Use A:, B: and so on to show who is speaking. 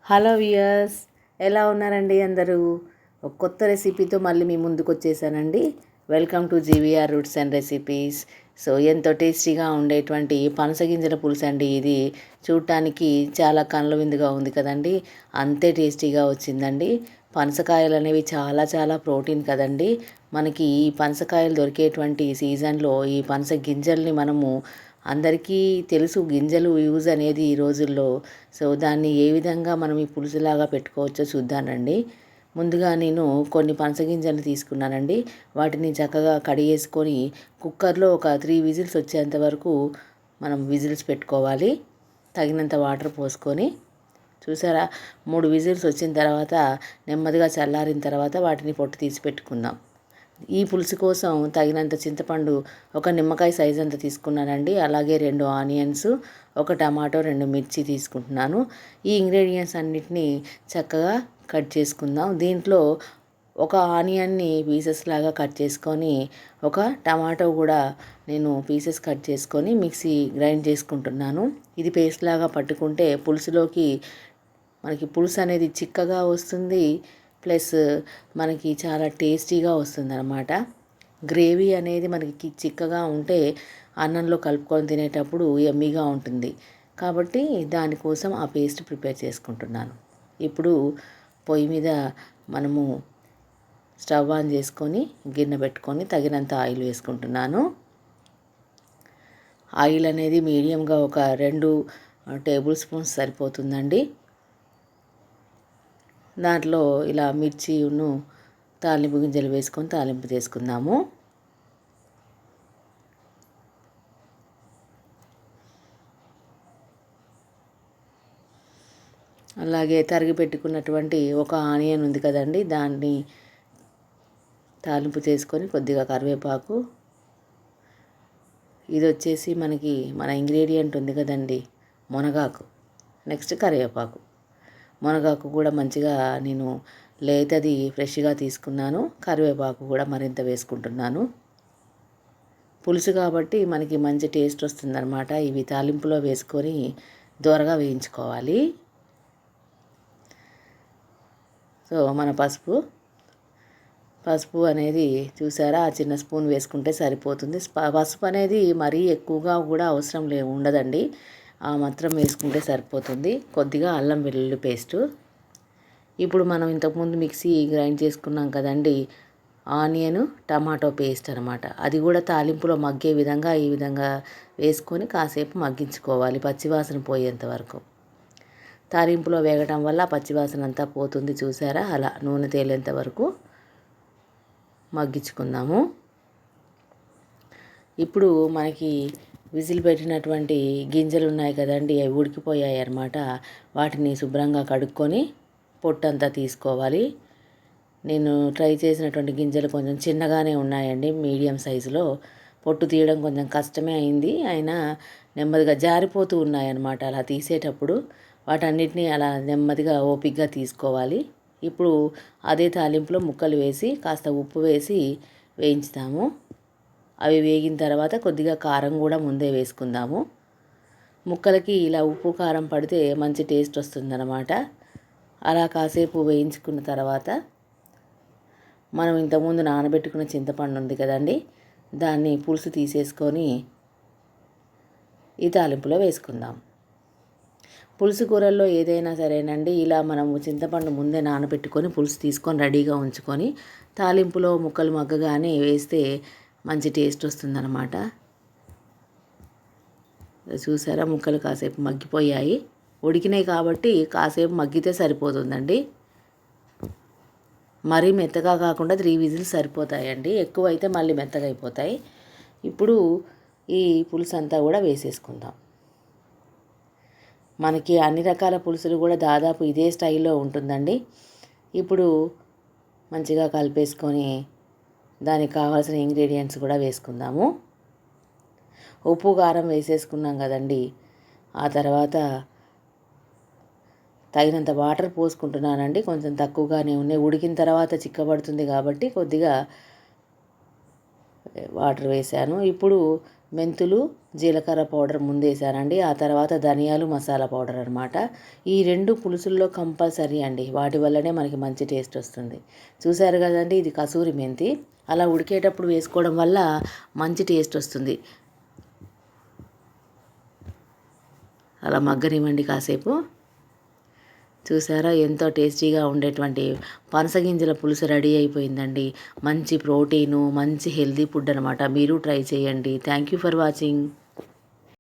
A: Hello viewers, ఎలా ఉన్నారండి అందరూ? ఒక కొత్త రెసిపీతో మళ్ళీ మీ ముందుకు వచ్చేసానండి. Welcome to GVR roots and recipes. So ఎంతో టేస్టీగా ఉండేటువంటి పనసగింజల పులుసు అండి ఇది. చూడటానికి చాలా కళ్ళ విందుగా ఉంది కదండి, అంతే టేస్టీగా వచ్చిందండి. పనసకాయలు అనేవి చాలా చాలా ప్రోటీన్ కదండి. మనకి ఈ పనసకాయలు దొరికేటువంటి సీజన్లో ఈ పనస గింజల్ని మనము అందరికీ తెలుసు గింజలు యూజ్ అనేది ఈ రోజుల్లో. సో దాన్ని ఏ విధంగా మనం ఈ పులుసులాగా పెట్టుకోవచ్చో చూద్దానండి. ముందుగా నేను కొన్ని పనసగింజలు తీసుకున్నానండి. వాటిని చక్కగా కడిగేసుకొని కుక్కర్లో ఒక 3 విజిల్స్ వచ్చేంత వరకు మనం విజిల్స్ పెట్టుకోవాలి. తగినంత వాటర్ పోసుకొని, చూసారా, 3 విజిల్స్ వచ్చిన తర్వాత నెమ్మదిగా చల్లారిన తర్వాత వాటిని పొట్టు తీసి పెట్టుకుందాం. ఈ పులుసు కోసం తగినంత చింతపండు ఒక నిమ్మకాయ సైజ్ అంత తీసుకున్నానండి. అలాగే 2 ఆనియన్స్, ఒక టమాటో, 2 మిర్చి తీసుకుంటున్నాను. ఈ ఇంగ్రీడియంట్స్ అన్నిటినీ చక్కగా కట్ చేసుకుందాం. దీంట్లో ఒక ఆనియన్ని పీసెస్ లాగా కట్ చేసుకొని, ఒక టమాటో కూడా నేను పీసెస్ కట్ చేసుకొని మిక్సీ గ్రైండ్ చేసుకుంటున్నాను. ఇది పేస్ట్ లాగా పట్టుకుంటే పులుసులోకి మనకి పులుసు అనేది చిక్కగా వస్తుంది. ప్లస్ మనకి చాలా టేస్టీగా వస్తుందన్నమాట. గ్రేవీ అనేది మనకి చిక్కగా ఉంటే అన్నంలో కలుపుకొని తినేటప్పుడు యమ్మీగా ఉంటుంది. కాబట్టి దానికోసం ఆ పేస్ట్ ప్రిపేర్ చేసుకుంటున్నాను. ఇప్పుడు పొయ్యి మీద మనము స్టవ్ ఆన్ చేసుకొని గిన్నె పెట్టుకొని తగినంత ఆయిల్ వేసుకుంటున్నాను. ఆయిల్ అనేది మీడియంగా ఒక 2 టేబుల్ స్పూన్స్ సరిపోతుందండి. దాంట్లో ఇలా మిర్చిను తాలింపు గింజలు వేసుకొని తాలింపు చేసుకుందాము. అలాగే తరిగి పెట్టుకున్నటువంటి ఒక ఆనియన్ ఉంది కదండి, దాన్ని తాలింపు చేసుకొని కొద్దిగా కరివేపాకు, ఇది వచ్చేసి మనకి మన ఇంగ్రీడియంట్ ఉంది కదండి, మునగాకు, నెక్స్ట్ కరివేపాకు. మునగాకు కూడా మంచిగా నేను లేతది ఫ్రెష్గా తీసుకున్నాను. కరివేపాకు కూడా మరింత వేసుకుంటున్నాను. పులుసు కాబట్టి మనకి మంచి టేస్ట్ వస్తుందన్నమాట. ఇవి తాలింపులో వేసుకొని దోరగా వేయించుకోవాలి. సో మన పసుపు అనేది చూసారా, ఆ చిన్న స్పూన్ వేసుకుంటే సరిపోతుంది. పసుపు అనేది మరీ ఎక్కువగా కూడా అవసరం ఉండదండి, ఆ మాత్రం వేసుకుంటే సరిపోతుంది. కొద్దిగా అల్లం వెల్లుల్లి పేస్టు. ఇప్పుడు మనం ఇంతకుముందు మిక్సీ గ్రైండ్ చేసుకున్నాం కదండి, ఆనియన్ టమాటో పేస్ట్ అనమాట. అది కూడా తాలింపులో మగ్గే విధంగా ఈ విధంగా వేసుకొని కాసేపు మగ్గించుకోవాలి, పచ్చివాసన పోయేంత వరకు. తాలింపులో వేగటం వల్ల పచ్చివాసన అంతా పోతుంది. చూసారా, అలా నూనె తేలేంత వరకు మగ్గించుకుందాము. ఇప్పుడు మనకి విజిల్ పెట్టినటువంటి గింజలు ఉన్నాయి కదండి, అవి ఉడికిపోయాయి అన్నమాట. వాటిని శుభ్రంగా కడుక్కొని పొట్టంతా తీసుకోవాలి. నేను ట్రై చేసినటువంటి గింజలు కొంచెం చిన్నగానే ఉన్నాయండి, మీడియం సైజులో. పొట్టు తీయడం కొంచెం కష్టమే అయింది, అయినా నెమ్మదిగా జారిపోతూ ఉన్నాయన్నమాట. అలా తీసేటప్పుడు వాటన్నిటినీ అలా నెమ్మదిగా ఓపికగా తీసుకోవాలి. ఇప్పుడు అదే తాలింపులో ముక్కలు వేసి కాస్త ఉప్పు వేసి వేయించుతాము. అవి వేగిన తర్వాత కొద్దిగా కారం కూడా ముందే వేసుకుందాము. ముక్కలకి ఇలా ఉప్పు కారం పడితే మంచి టేస్ట్ వస్తుందన్నమాట. అలా కాసేపు వేయించుకున్న తర్వాత మనం ఇంతకుముందు నానబెట్టుకున్న చింతపండు ఉంది కదండి, దాన్ని పులుసు తీసేసుకొని ఈ తాలింపులో వేసుకుందాం. పులుసు కూరల్లో ఏదైనా సరేనండి, ఇలా మనము చింతపండు ముందే నానబెట్టుకొని పులుసు తీసుకొని రెడీగా ఉంచుకొని తాలింపులో ముక్కలు మగ్గగానే వేస్తే మంచి టేస్ట్ వస్తుందన్నమాట. చూసారా, ముక్కలు కాసేపు మగ్గిపోయాయి, ఉడికినాయి కాబట్టి కాసేపు మగ్గితే సరిపోతుందండి. మరీ మెత్తగా కాకుండా 3 విజిల్స్ సరిపోతాయండి, ఎక్కువ అయితే మళ్ళీ మెత్తగా అయిపోతాయి. ఇప్పుడు ఈ పులుసు అంతా కూడా వేసేసుకుందాం. మనకి అన్ని రకాల పులుసులు కూడా దాదాపు ఇదే స్టైల్లో ఉంటుందండి. ఇప్పుడు మంచిగా కలిపేసుకొని దానికి కావాల్సిన ఇంగ్రీడియంట్స్ కూడా వేసుకుందాము. ఉప్పు కారం వేసేసుకున్నాం కదండి, ఆ తర్వాత తగినంత వాటర్ పోసుకుంటున్నానండి. కొంచెం తక్కువగానే ఉన్నాయి, ఉడికిన తర్వాత చిక్కబడుతుంది కాబట్టి కొద్దిగా వాటర్ వేసాను. ఇప్పుడు మెంతులు జీలకర్ర పౌడర్ ముందేసానండి. ఆ తర్వాత ధనియాలు మసాలా పౌడర్ అనమాట. ఈ 2 పులుసుల్లో కంపల్సరీ అండి. వాటి వల్లనే మనకి మంచి టేస్ట్ వస్తుంది. చూసారు కదండి, ఇది కసూరి మెంతి. అలా ఉడికేటప్పుడు వేసుకోవడం వల్ల మంచి టేస్ట్ వస్తుంది. అలా మగ్గనివ్వండి కాసేపు. చూసారా, ఎంతో టేస్టీగా ఉండేటువంటి పనసగింజల పులుసు రెడీ అయిపోయిందండి. మంచి ప్రోటీను, మంచి హెల్తీ ఫుడ్ అనమాట. మీరు ట్రై చేయండి. Thank you for watching.